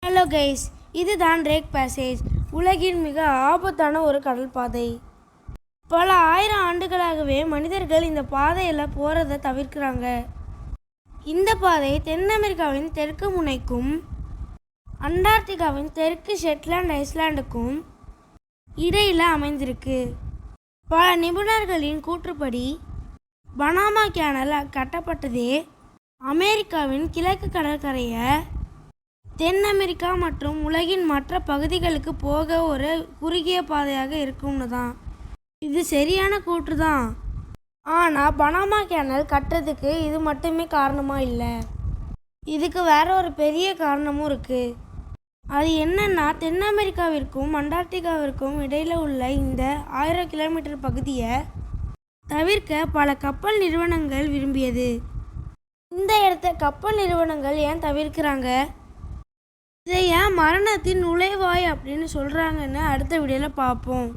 Hello guys, இதுதான் rack passage. உலகின் மிக ஆபத்தான ஒரு கடல் பாதை. பல ஆயிரம் ஆண்டுகளாகவே மனிதர்கள் இந்த பாதையில் போகிறத தவிர்க்கிறாங்க. இந்த பாதை தென் அமெரிக்காவின் தெற்கு முனைக்கும் அண்டார்டிகாவின் தெற்கு ஷெட்லாண்ட் ஐஸ்லாண்டுக்கும் இடையில் அமைந்திருக்கு. பல நிபுணர்களின் கூற்றுப்படி பனாமா கேனல் கட்டப்பட்டதே அமெரிக்காவின் கிழக்கு கடற்கரையை தென் அமெரிக்கா மற்றும் உலகின் மற்ற பகுதிகளுக்கு போக ஒரு குறுகிய பாதையாக இருக்கும்னு தான். இது சரியான கூற்று தான். ஆனால் பனாமா கேனல் கட்டுறதுக்கு இது மட்டுமே காரணமாக இல்லை. இதுக்கு வேற ஒரு பெரிய காரணமும் இருக்குது. அது என்னன்னா, தென் அமெரிக்காவிற்கும் அண்டார்டிகாவிற்கும் இடையில் உள்ள இந்த 1000 கிலோமீட்டர் பகுதியை தவிர்க்க பல கப்பல் நிறுவனங்கள் விரும்பியது. இந்த இடத்த கப்பல் நிறுவனங்கள் ஏன் தவிர்க்கிறாங்க, இதை ஏன் மரணத்தின் நுழைவாய் அப்படின்னு சொல்கிறாங்கன்னு அடுத்த வீடியோவில் பார்ப்போம்.